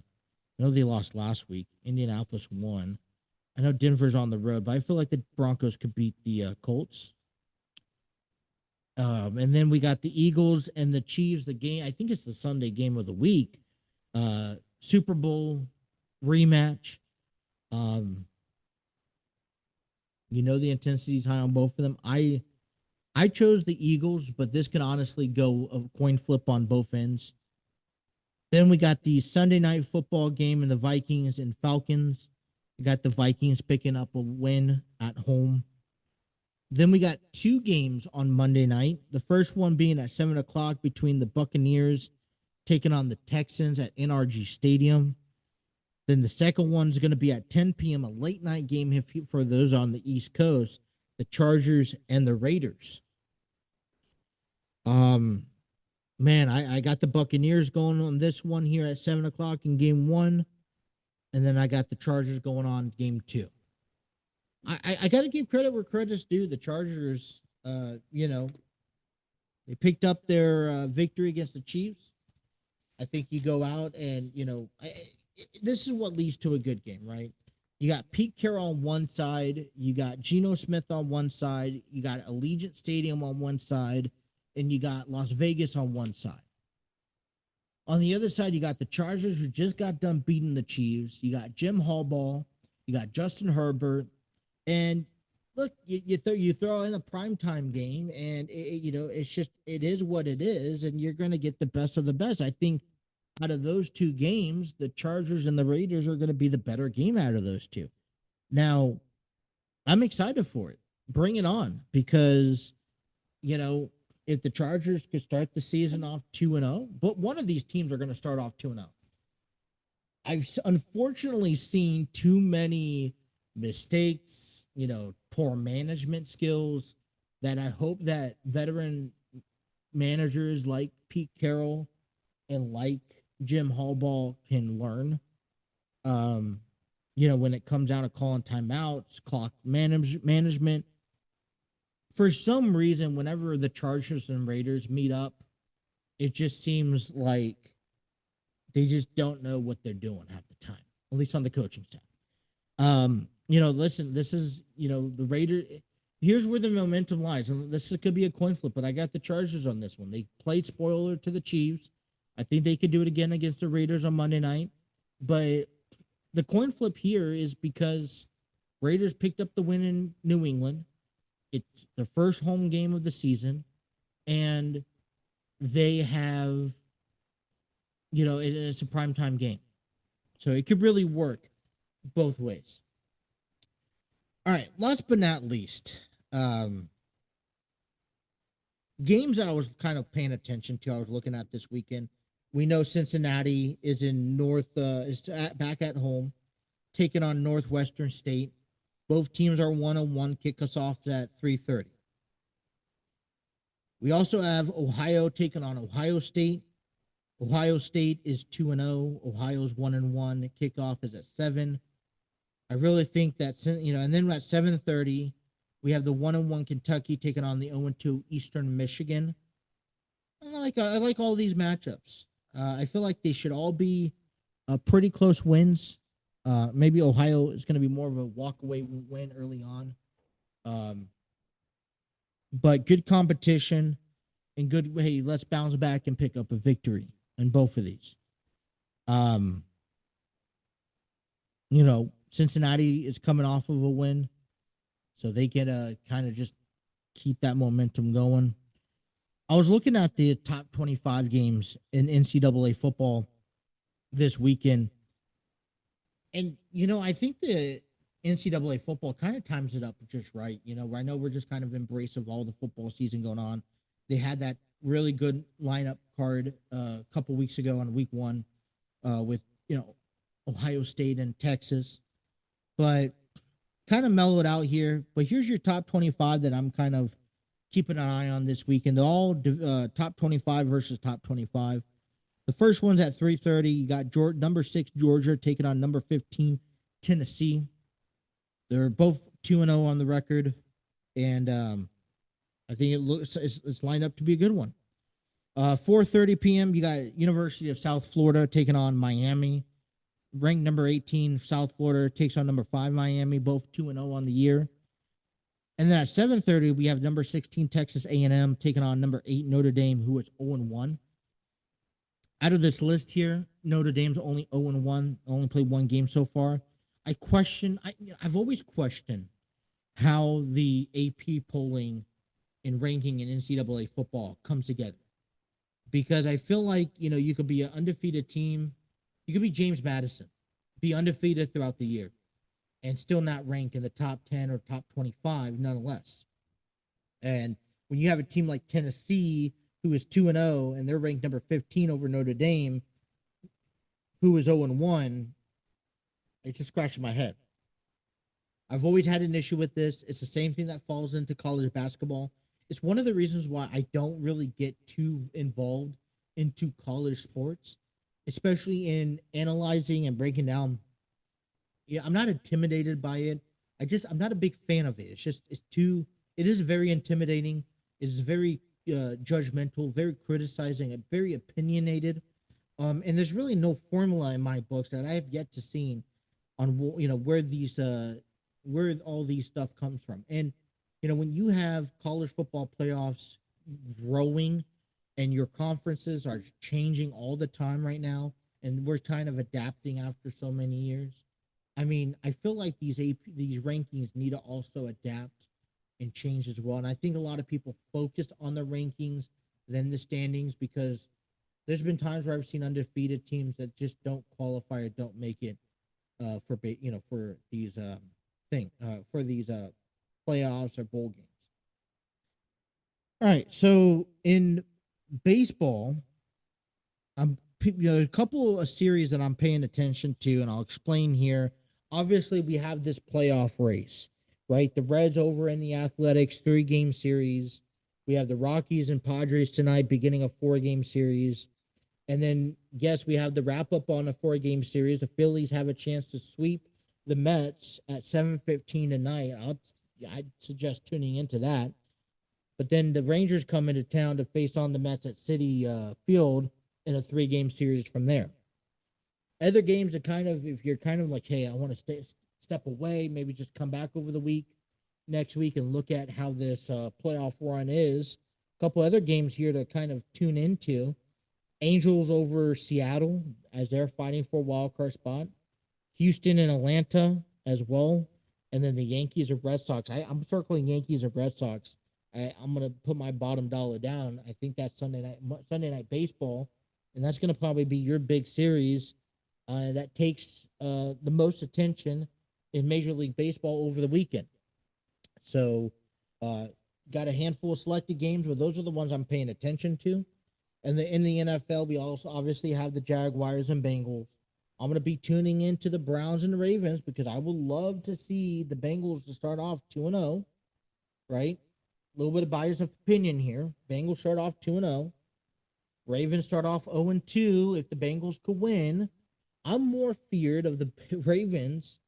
know they lost last week. Indianapolis won. I know Denver's on the road, but I feel like the Broncos could beat the Colts. And then we got the Eagles and the Chiefs. The game, I think it's the Sunday game of the week. Super Bowl rematch. You know the intensity is high on both of them. I chose the Eagles, but this can honestly go a coin flip on both ends. Then we got the Sunday night football game and the Vikings and Falcons. We got the Vikings picking up a win at home. Then we got two games on Monday night. The first one being at 7 o'clock between the Buccaneers taking on the Texans at NRG Stadium. Then the second one's going to be at 10 p.m., a late night game for those on the East Coast, the Chargers and the Raiders. Man, I got the Buccaneers going on this one here at 7 o'clock in game one. And then I got the Chargers going on game two. I got to give credit where credit's due. The Chargers, they picked up their victory against the Chiefs. I think you go out and, this is what leads to a good game, right? You got Pete Carroll on one side. You got Geno Smith on one side. You got Allegiant Stadium on one side. And you got Las Vegas on one side. On the other side, you got the Chargers who just got done beating the Chiefs. You got Jim Harbaugh. You got Justin Herbert. And look, you throw in a primetime game, and it is what it is, and you're going to get the best of the best. I think out of those two games, the Chargers and the Raiders are going to be the better game out of those two. Now, I'm excited for it. Bring it on, because if the Chargers could start the season off 2-0, but one of these teams are going to start off 2-0. I've unfortunately seen too many mistakes, poor management skills, that I hope that veteran managers like Pete Carroll and like Jim Harbaugh can learn. When it comes down to calling timeouts, clock management. For some reason, whenever the Chargers and Raiders meet up, it just seems like they just don't know what they're doing half the time, at least on the coaching staff. Listen, this is, the Raiders. Here's where the momentum lies. And this could be a coin flip, but I got the Chargers on this one. They played spoiler to the Chiefs. I think they could do it again against the Raiders on Monday night. But the coin flip here is because Raiders picked up the win in New England. It's the first home game of the season. And they have, it's a primetime game. So it could really work both ways. All right, last but not least, games that I was kind of paying attention to, I was looking at this weekend. We know Cincinnati is back at home, taking on Northwestern State. Both teams are 1-1, kick us off at 3:30. We also have Ohio taking on Ohio State. Ohio State is 2-0. Ohio's 1-1. The kickoff is at 7. I really think that, and then at 7:30, we have the 1-1 Kentucky taking on the 0-2 Eastern Michigan. I like all these matchups. I feel like they should all be pretty close wins. Maybe Ohio is going to be more of a walk-away win early on. but good competition and good. Hey, let's bounce back and pick up a victory in both of these. Um, Cincinnati is coming off of a win, so they get to kind of just keep that momentum going. I was looking at the top 25 games in NCAA football this weekend, and I think the NCAA football kind of times it up just right. I know we're just kind of embrace of all the football season going on. They had that really good lineup card a couple weeks ago on week one with Ohio State and Texas, but kind of mellowed out here. But here's your top 25 that I'm kind of keeping an eye on this weekend. They're all top 25 versus top 25. The first one's at 3:30. You got number 6 Georgia taking on number 15 Tennessee. They're both 2-0 on the record, and I think it's lined up to be a good one. 4:30 p.m. You got University of South Florida taking on Miami. Ranked number 18 South Florida takes on number 5 Miami, both 2-0 on the year. And then at 7:30 we have number 16 Texas A&M taking on number 8 Notre Dame, who is 0-1. Out of this list here, Notre Dame's only 0-1, only played one game so far. I've always questioned how the AP polling and ranking in NCAA football comes together. Because I feel like, you could be an undefeated team. You could be James Madison, be undefeated throughout the year, and still not rank in the top 10 or top 25, nonetheless. And when you have a team like Tennessee, who is 2-0, and they're ranked number 15 over Notre Dame, who is 0-1, it's just scratching my head. I've always had an issue with this. It's the same thing that falls into college basketball. It's one of the reasons why I don't really get too involved into college sports, especially in analyzing and breaking down. Yeah, I'm not intimidated by it. I'm not a big fan of it. It is very intimidating. It is very judgmental, very criticizing, and very opinionated. And there's really no formula in my books that I have yet to see on where all these stuff comes from. And when you have college football playoffs growing and your conferences are changing all the time right now, and we're kind of adapting after so many years. I mean, I feel like these rankings need to also adapt and change as well. And I think a lot of people focus on the rankings than the standings, because there's been times where I've seen undefeated teams that just don't qualify or don't make it for these playoffs or bowl games. All right, so in baseball, a couple of series that I'm paying attention to, and I'll explain here. Obviously, we have this playoff race, right? The Reds over in the Athletics 3-game series. We have the Rockies and Padres tonight, beginning a 4-game series. And then, yes, we have the wrap-up on a 4-game series. The Phillies have a chance to sweep the Mets at 7:15 tonight. I'd suggest tuning into that. But then the Rangers come into town to face on the Mets at Citi Field in a 3-game series from there. Other games are kind of, if you're kind of like, hey, I want to step away, maybe just come back over the next week and look at how this playoff run is. A couple other games here to kind of tune into. Angels over Seattle as they're fighting for a wild card spot. Houston and Atlanta as well. And then the Yankees or Red Sox. I'm circling Yankees or Red Sox. I'm going to put my bottom dollar down. I think that's Sunday night baseball. And that's going to probably be your big series that takes the most attention in Major League Baseball over the weekend. So, got a handful of selected games, but those are the ones I'm paying attention to. And in the NFL, we also obviously have the Jaguars and Bengals. I'm going to be tuning into the Browns and the Ravens because I would love to see the Bengals to start off 2-0, right? A little bit of bias of opinion here. Bengals start off 2-0. Ravens start off 0-2 if the Bengals could win. I'm more feared of the Ravens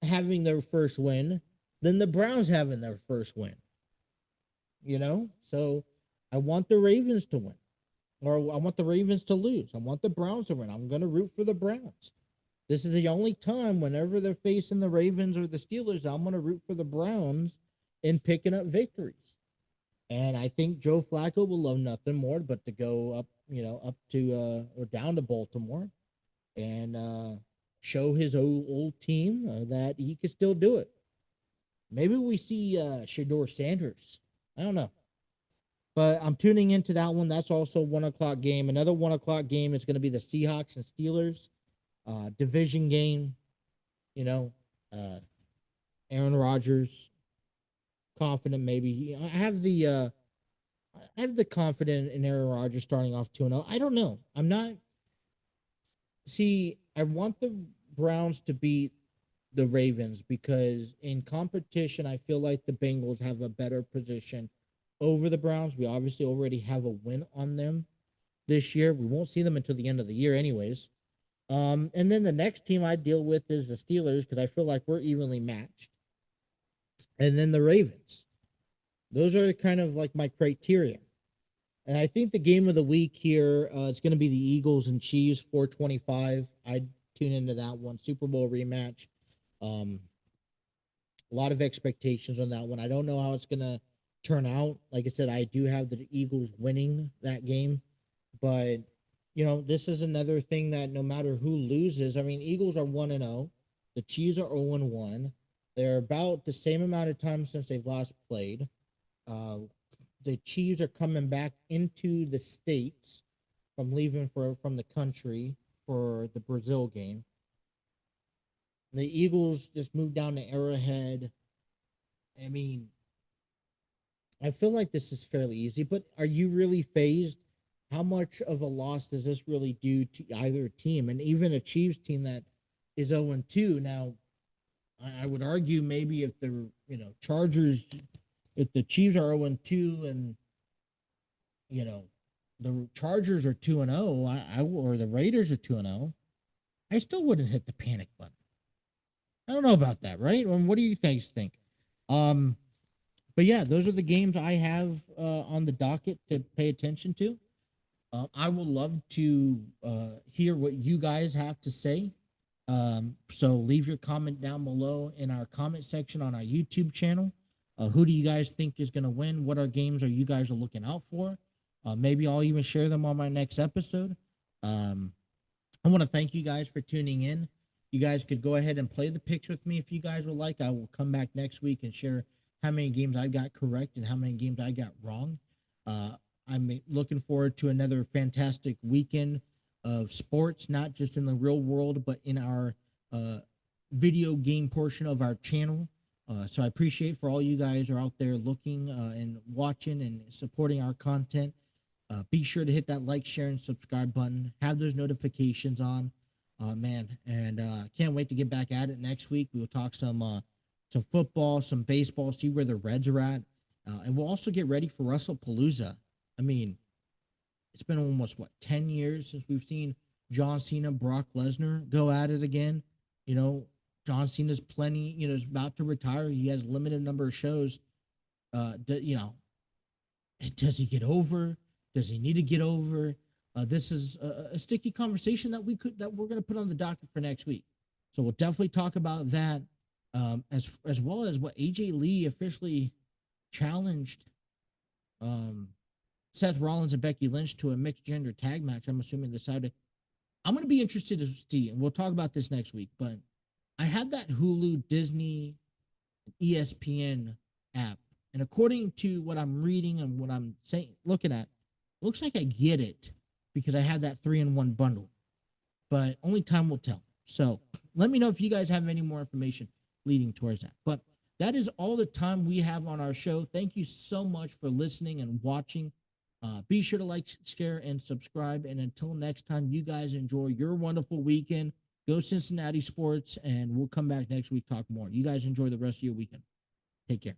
having their first win than the Browns having their first win. So I want the Ravens to win, or I want the Ravens to lose. I want the Browns to win. I'm going to root for the Browns. This is the only time whenever they're facing the Ravens or the Steelers, I'm going to root for the Browns in picking up victories. And I think Joe Flacco will love nothing more but to go up, up to or down to Baltimore and show his old team that he can still do it. Maybe we see Shador Sanders. I don't know. But I'm tuning into that one. That's also 1 o'clock game. Another 1 o'clock game is going to be the Seahawks and Steelers division game. You know, uh, Aaron Rodgers, confident maybe. I have the confidence in Aaron Rodgers starting off 2-0. I don't know. I'm not. See, I want the Browns to beat the Ravens because in competition, I feel like the Bengals have a better position over the Browns. We obviously already have a win on them this year. We won't see them until the end of the year, anyways. And then the next team I deal with is the Steelers because I feel like we're evenly matched. And then the Ravens. Those are kind of like my criteria. And I think the game of the week here, it's going to be the Eagles and Chiefs, 425. I'd tune into that one. Super Bowl rematch. A lot of expectations on that one. I don't know how it's going to turn out. Like I said, I do have the Eagles winning that game. But, this is another thing that no matter who loses, I mean, Eagles are 1-0. The Chiefs are 0-1. They're about the same amount of time since they've last played. The Chiefs are coming back into the States from leaving from the country for the Brazil game. The Eagles just moved down to Arrowhead. I mean, I feel like this is fairly easy, but are you really phased? How much of a loss does this really do to either team? And even a Chiefs team that is 0-2. Now, I would argue maybe if the Chargers, if the Chiefs are 0-2 and the Chargers are 2-0, or the Raiders are 2-0, I still wouldn't hit the panic button. I don't know about that, right? What do you guys think? But yeah, those are the games I have on the docket to pay attention to. I would love to hear what you guys have to say. So leave your comment down below in our comment section on our YouTube channel. Who do you guys think is going to win? What games are you guys looking out for? Maybe I'll even share them on my next episode. I want to thank you guys for tuning in. You guys could go ahead and play the picks with me if you guys would like. I will come back next week and share how many games I got correct and how many games I got wrong. I'm looking forward to another fantastic weekend of sports, not just in the real world, but in our video game portion of our channel. So I appreciate for all you guys are out there looking and watching and supporting our content. Be sure to hit that like, share, and subscribe button. Have those notifications on, man. And can't wait to get back at it next week. We will talk some football, some baseball, see where the Reds are at, and we'll also get ready for WrestlePalooza. I mean, it's been almost 10 years since we've seen John Cena, Brock Lesnar go at it again. John Cena's is about to retire. He has a limited number of shows. Does he get over? Does he need to get over? This is a sticky conversation that we're going to put on the docket for next week. So we'll definitely talk about that, as well as what AJ Lee officially challenged Seth Rollins and Becky Lynch to a mixed gender tag match. I'm assuming decided. I'm going to be interested to see, and we'll talk about this next week. But I have that Hulu, Disney, ESPN app, and according to what I'm reading and what I'm looking at, looks like I get it because I have that 3-in-1 bundle. But only time will tell. So let me know if you guys have any more information leading towards that. But that is all the time we have on our show. Thank you so much for listening and watching. Be sure to like, share, and subscribe. And until next time, you guys enjoy your wonderful weekend. Go Cincinnati Sports, and we'll come back next week, talk more. You guys enjoy the rest of your weekend. Take care.